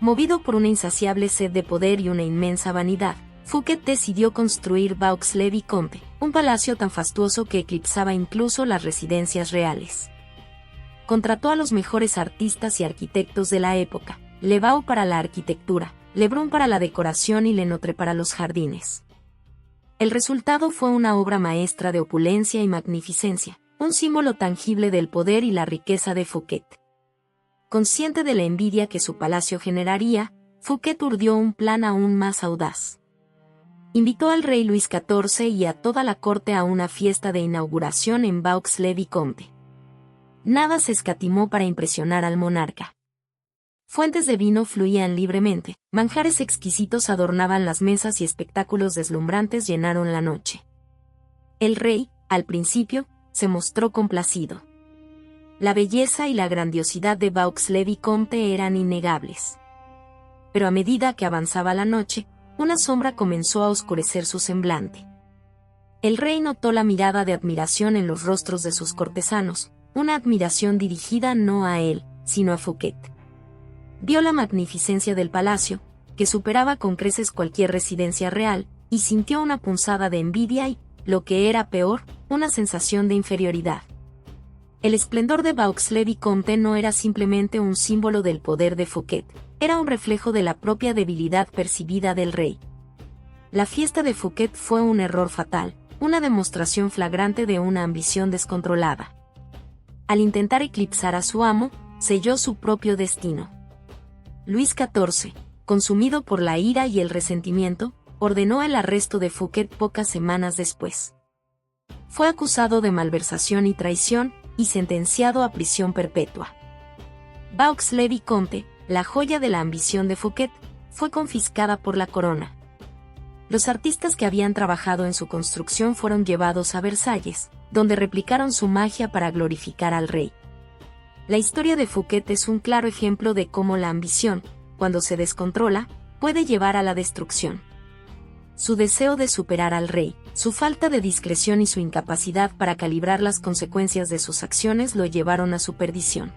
A: Movido por una insaciable sed de poder y una inmensa vanidad, Fouquet decidió construir Vaux-le-Vicomte, un palacio tan fastuoso que eclipsaba incluso las residencias reales. Contrató a los mejores artistas y arquitectos de la época, Levau para la arquitectura, Lebrun para la decoración y Lenotre para los jardines. El resultado fue una obra maestra de opulencia y magnificencia, un símbolo tangible del poder y la riqueza de Fouquet. Consciente de la envidia que su palacio generaría, Fouquet urdió un plan aún más audaz. Invitó al rey Luis XIV y a toda la corte a una fiesta de inauguración en Vaux-le-Vicomte. Nada se escatimó para impresionar al monarca. Fuentes de vino fluían libremente, manjares exquisitos adornaban las mesas y espectáculos deslumbrantes llenaron la noche. El rey, al principio, se mostró complacido. La belleza y la grandiosidad de Vaux-le-Vicomte eran innegables. Pero a medida que avanzaba la noche, una sombra comenzó a oscurecer su semblante. El rey notó la mirada de admiración en los rostros de sus cortesanos, una admiración dirigida no a él, sino a Fouquet. Vio la magnificencia del palacio, que superaba con creces cualquier residencia real, y sintió una punzada de envidia y, lo que era peor, una sensación de inferioridad. El esplendor de Vaux-le-Vicomte no era simplemente un símbolo del poder de Fouquet, era un reflejo de la propia debilidad percibida del rey. La fiesta de Fouquet fue un error fatal, una demostración flagrante de una ambición descontrolada. Al intentar eclipsar a su amo, selló su propio destino. Luis XIV, consumido por la ira y el resentimiento, ordenó el arresto de Fouquet pocas semanas después. Fue acusado de malversación y traición, y sentenciado a prisión perpetua. Vaux-le-Vicomte, la joya de la ambición de Fouquet, fue confiscada por la corona. Los artistas que habían trabajado en su construcción fueron llevados a Versalles, donde replicaron su magia para glorificar al rey. La historia de Fouquet es un claro ejemplo de cómo la ambición, cuando se descontrola, puede llevar a la destrucción. Su deseo de superar al rey, su falta de discreción y su incapacidad para calibrar las consecuencias de sus acciones lo llevaron a su perdición.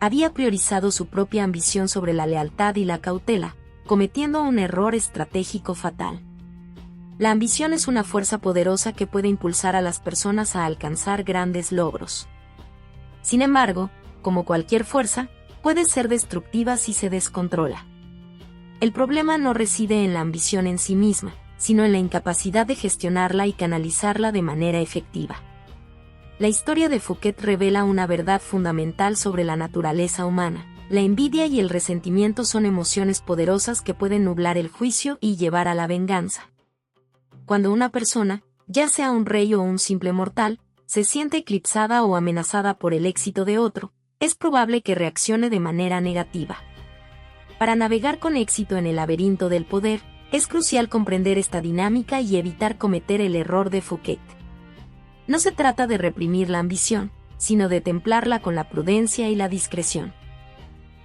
A: Había priorizado su propia ambición sobre la lealtad y la cautela, cometiendo un error estratégico fatal. La ambición es una fuerza poderosa que puede impulsar a las personas a alcanzar grandes logros. Sin embargo, como cualquier fuerza, puede ser destructiva si se descontrola. El problema no reside en la ambición en sí misma, sino en la incapacidad de gestionarla y canalizarla de manera efectiva. La historia de Fouquet revela una verdad fundamental sobre la naturaleza humana. La envidia y el resentimiento son emociones poderosas que pueden nublar el juicio y llevar a la venganza. Cuando una persona, ya sea un rey o un simple mortal, se siente eclipsada o amenazada por el éxito de otro, es probable que reaccione de manera negativa. Para navegar con éxito en el laberinto del poder, es crucial comprender esta dinámica y evitar cometer el error de Fouquet. No se trata de reprimir la ambición, sino de templarla con la prudencia y la discreción.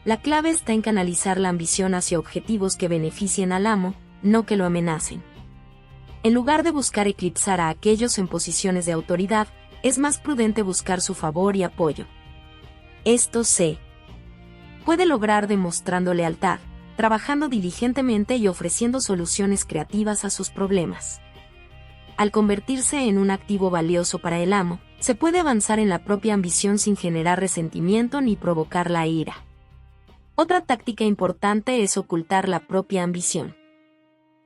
A: La clave está en canalizar la ambición hacia objetivos que beneficien al amo, no que lo amenacen. En lugar de buscar eclipsar a aquellos en posiciones de autoridad, es más prudente buscar su favor y apoyo. Esto se puede lograr demostrando lealtad, trabajando diligentemente y ofreciendo soluciones creativas a sus problemas. Al convertirse en un activo valioso para el amo, se puede avanzar en la propia ambición sin generar resentimiento ni provocar la ira. Otra táctica importante es ocultar la propia ambición.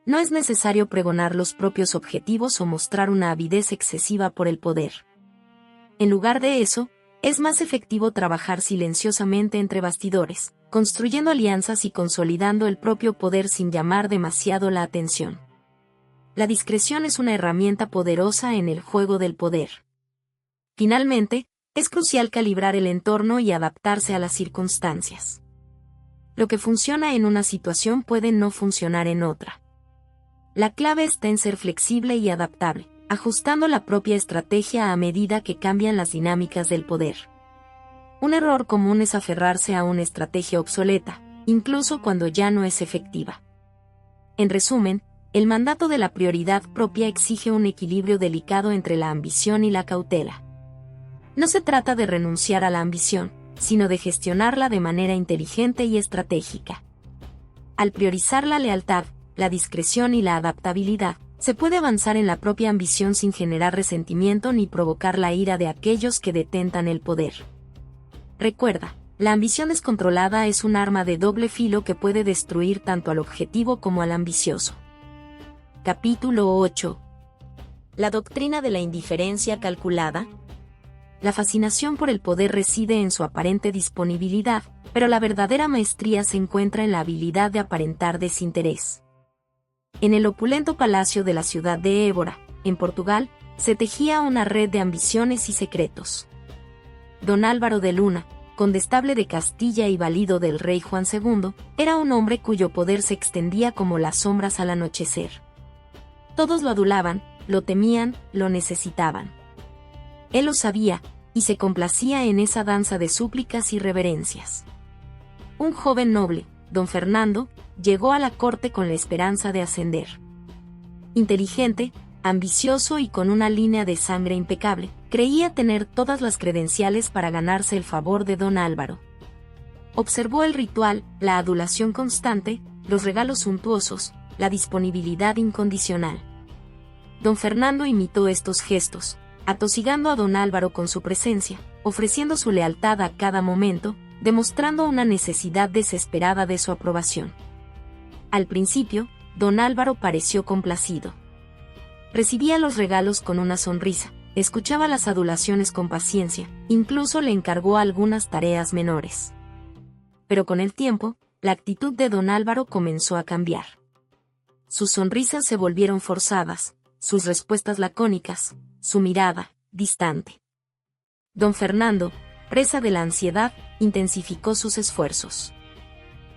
A: No es necesario pregonar los propios objetivos o mostrar una avidez excesiva por el poder. En lugar de eso, es más efectivo trabajar silenciosamente entre bastidores, construyendo alianzas y consolidando el propio poder sin llamar demasiado la atención. La discreción es una herramienta poderosa en el juego del poder. Finalmente, es crucial calibrar el entorno y adaptarse a las circunstancias. Lo que funciona en una situación puede no funcionar en otra. La clave está en ser flexible y adaptable, ajustando la propia estrategia a medida que cambian las dinámicas del poder. Un error común es aferrarse a una estrategia obsoleta, incluso cuando ya no es efectiva. En resumen, el mandato de la prioridad propia exige un equilibrio delicado entre la ambición y la cautela. No se trata de renunciar a la ambición, sino de gestionarla de manera inteligente y estratégica. Al priorizar la lealtad, la discreción y la adaptabilidad, se puede avanzar en la propia ambición sin generar resentimiento ni provocar la ira de aquellos que detentan el poder. Recuerda, la ambición descontrolada es un arma de doble filo que puede destruir tanto al objetivo como al ambicioso. Capítulo 8. La doctrina de la indiferencia calculada. La fascinación por el poder reside en su aparente disponibilidad, pero la verdadera maestría se encuentra en la habilidad de aparentar desinterés. En el opulento palacio de la ciudad de Évora, en Portugal, se tejía una red de ambiciones y secretos. Don Álvaro de Luna, condestable de Castilla y valido del rey Juan II, era un hombre cuyo poder se extendía como las sombras al anochecer. Todos lo adulaban, lo temían, lo necesitaban. Él lo sabía, y se complacía en esa danza de súplicas y reverencias. Un joven noble, don Fernando, llegó a la corte con la esperanza de ascender. Inteligente, ambicioso y con una línea de sangre impecable, creía tener todas las credenciales para ganarse el favor de don Álvaro. Observó el ritual, la adulación constante, los regalos suntuosos, la disponibilidad incondicional. Don Fernando imitó estos gestos, atosigando a don Álvaro con su presencia, ofreciendo su lealtad a cada momento, demostrando una necesidad desesperada de su aprobación. Al principio, don Álvaro pareció complacido. Recibía los regalos con una sonrisa, escuchaba las adulaciones con paciencia, incluso le encargó algunas tareas menores. Pero con el tiempo, la actitud de don Álvaro comenzó a cambiar. Sus sonrisas se volvieron forzadas, sus respuestas lacónicas, su mirada, distante. Don Fernando, presa de la ansiedad, intensificó sus esfuerzos.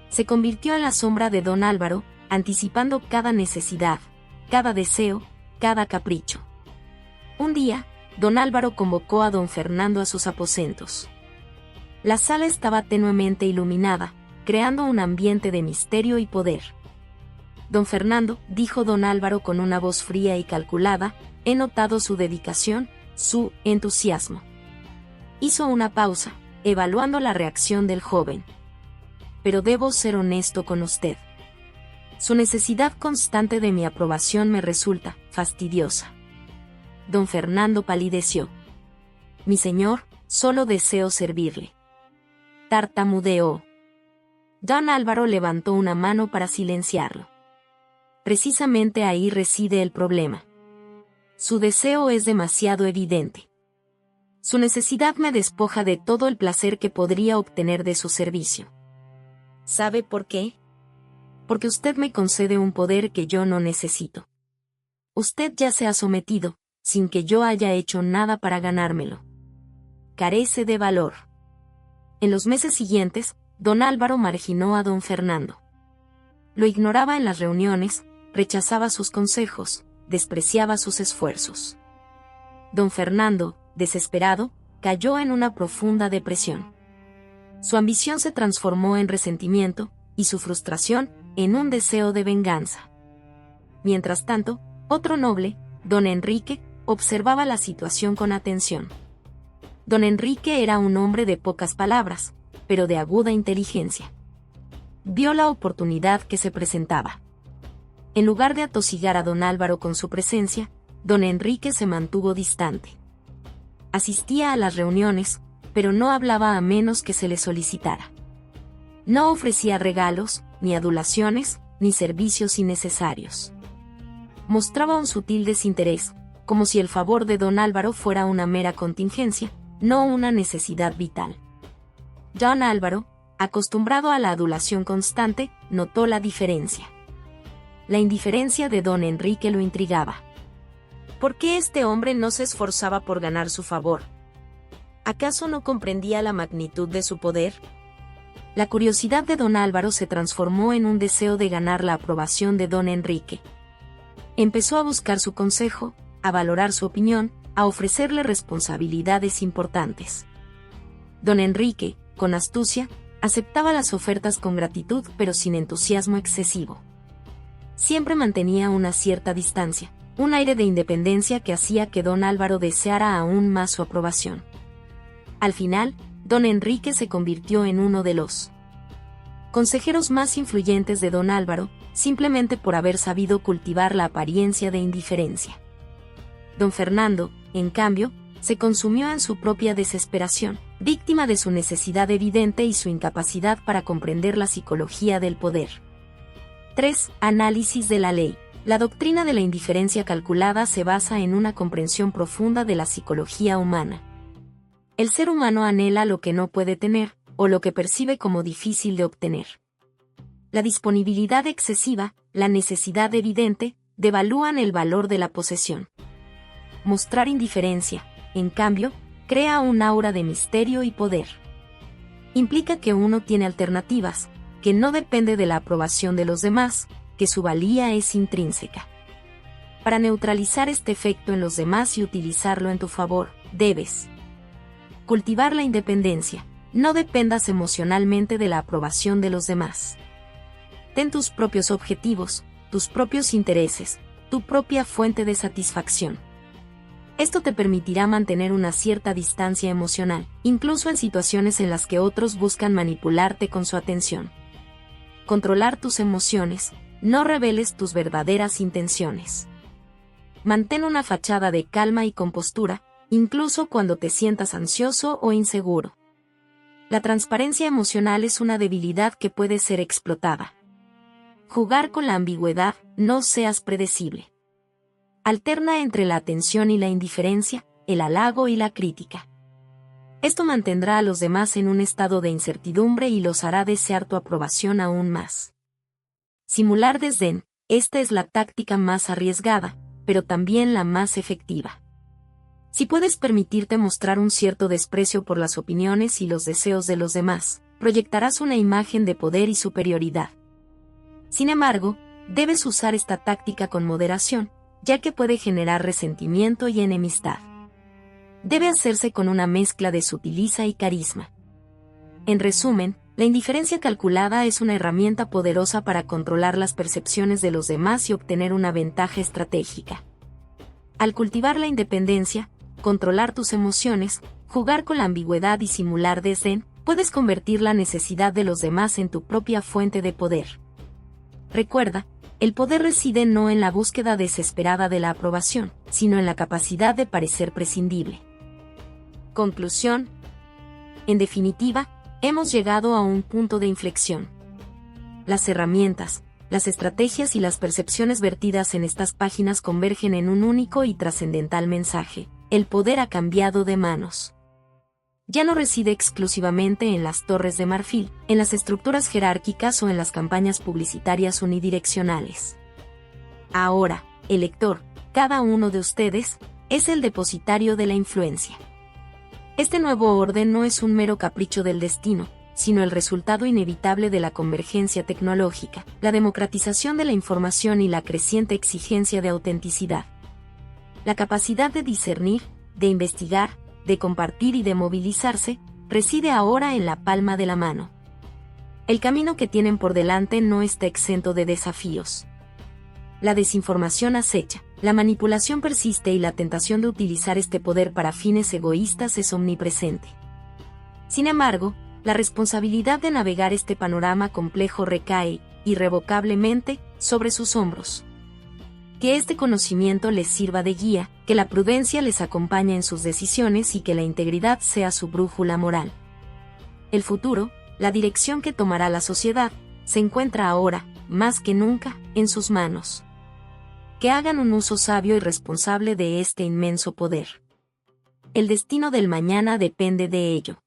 A: Se convirtió en la sombra de don Álvaro, anticipando cada necesidad, cada deseo, cada capricho. Un día, don Álvaro convocó a don Fernando a sus aposentos. La sala estaba tenuemente iluminada, creando un ambiente de misterio y poder. Don Fernando, dijo don Álvaro con una voz fría y calculada, he notado su dedicación, su entusiasmo. Hizo una pausa, evaluando la reacción del joven. Pero debo ser honesto con usted. Su necesidad constante de mi aprobación me resulta fastidiosa. Don Fernando palideció. Mi señor, solo deseo servirle. Tartamudeó. Don Álvaro levantó una mano para silenciarlo. Precisamente ahí reside el problema. Su deseo es demasiado evidente. Su necesidad me despoja de todo el placer que podría obtener de su servicio. ¿Sabe por qué? Porque usted me concede un poder que yo no necesito. Usted ya se ha sometido, sin que yo haya hecho nada para ganármelo. Carece de valor. En los meses siguientes, don Álvaro marginó a don Fernando. Lo ignoraba en las reuniones, rechazaba sus consejos, despreciaba sus esfuerzos. Don Fernando, desesperado, cayó en una profunda depresión. Su ambición se transformó en resentimiento, y su frustración, en un deseo de venganza. Mientras tanto, otro noble, don Enrique, observaba la situación con atención. Don Enrique era un hombre de pocas palabras, pero de aguda inteligencia. Vio la oportunidad que se presentaba. En lugar de atosigar a don Álvaro con su presencia, don Enrique se mantuvo distante. Asistía a las reuniones, pero no hablaba a menos que se le solicitara. No ofrecía regalos, ni adulaciones, ni servicios innecesarios. Mostraba un sutil desinterés, como si el favor de don Álvaro fuera una mera contingencia, no una necesidad vital. Don Álvaro, acostumbrado a la adulación constante, notó la diferencia. La indiferencia de don Enrique lo intrigaba. ¿Por qué este hombre no se esforzaba por ganar su favor? ¿Acaso no comprendía la magnitud de su poder? La curiosidad de don Álvaro se transformó en un deseo de ganar la aprobación de don Enrique. Empezó a buscar su consejo, a valorar su opinión, a ofrecerle responsabilidades importantes. Don Enrique, con astucia, aceptaba las ofertas con gratitud pero sin entusiasmo excesivo. Siempre mantenía una cierta distancia, un aire de independencia que hacía que don Álvaro deseara aún más su aprobación. Al final, don Enrique se convirtió en uno de los consejeros más influyentes de don Álvaro, simplemente por haber sabido cultivar la apariencia de indiferencia. Don Fernando, en cambio, se consumió en su propia desesperación, víctima de su necesidad evidente y su incapacidad para comprender la psicología del poder. 3. Análisis de la ley. La doctrina de la indiferencia calculada se basa en una comprensión profunda de la psicología humana. El ser humano anhela lo que no puede tener, o lo que percibe como difícil de obtener. La disponibilidad excesiva, la necesidad evidente, devalúan el valor de la posesión. Mostrar indiferencia, en cambio, crea un aura de misterio y poder. Implica que uno tiene alternativas, que no depende de la aprobación de los demás, que su valía es intrínseca. Para neutralizar este efecto en los demás y utilizarlo en tu favor, debes cultivar la independencia. No dependas emocionalmente de la aprobación de los demás. Ten tus propios objetivos, tus propios intereses, tu propia fuente de satisfacción. Esto te permitirá mantener una cierta distancia emocional, incluso en situaciones en las que otros buscan manipularte con su atención. Controlar tus emociones, no reveles tus verdaderas intenciones. Mantén una fachada de calma y compostura, incluso cuando te sientas ansioso o inseguro. La transparencia emocional es una debilidad que puede ser explotada. Jugar con la ambigüedad, no seas predecible. Alterna entre la atención y la indiferencia, el halago y la crítica. Esto mantendrá a los demás en un estado de incertidumbre y los hará desear tu aprobación aún más. Simular desdén, esta es la táctica más arriesgada, pero también la más efectiva. Si puedes permitirte mostrar un cierto desprecio por las opiniones y los deseos de los demás, proyectarás una imagen de poder y superioridad. Sin embargo, debes usar esta táctica con moderación, ya que puede generar resentimiento y enemistad. Debe hacerse con una mezcla de sutileza y carisma. En resumen, la indiferencia calculada es una herramienta poderosa para controlar las percepciones de los demás y obtener una ventaja estratégica. Al cultivar la independencia, controlar tus emociones, jugar con la ambigüedad y simular desdén, puedes convertir la necesidad de los demás en tu propia fuente de poder. Recuerda, el poder reside no en la búsqueda desesperada de la aprobación, sino en la capacidad de parecer prescindible. Conclusión. En definitiva, hemos llegado a un punto de inflexión. Las herramientas, las estrategias y las percepciones vertidas en estas páginas convergen en un único y trascendental mensaje: el poder ha cambiado de manos. Ya no reside exclusivamente en las torres de marfil, en las estructuras jerárquicas o en las campañas publicitarias unidireccionales. Ahora, el lector, cada uno de ustedes, es el depositario de la influencia. Este nuevo orden no es un mero capricho del destino, sino el resultado inevitable de la convergencia tecnológica, la democratización de la información y la creciente exigencia de autenticidad. La capacidad de discernir, de investigar, de compartir y de movilizarse, reside ahora en la palma de la mano. El camino que tienen por delante no está exento de desafíos. La desinformación acecha, la manipulación persiste y la tentación de utilizar este poder para fines egoístas es omnipresente. Sin embargo, la responsabilidad de navegar este panorama complejo recae, irrevocablemente, sobre sus hombros. Que este conocimiento les sirva de guía, que la prudencia les acompañe en sus decisiones y que la integridad sea su brújula moral. El futuro, la dirección que tomará la sociedad, se encuentra ahora, más que nunca, en sus manos. Que hagan un uso sabio y responsable de este inmenso poder. El destino del mañana depende de ello.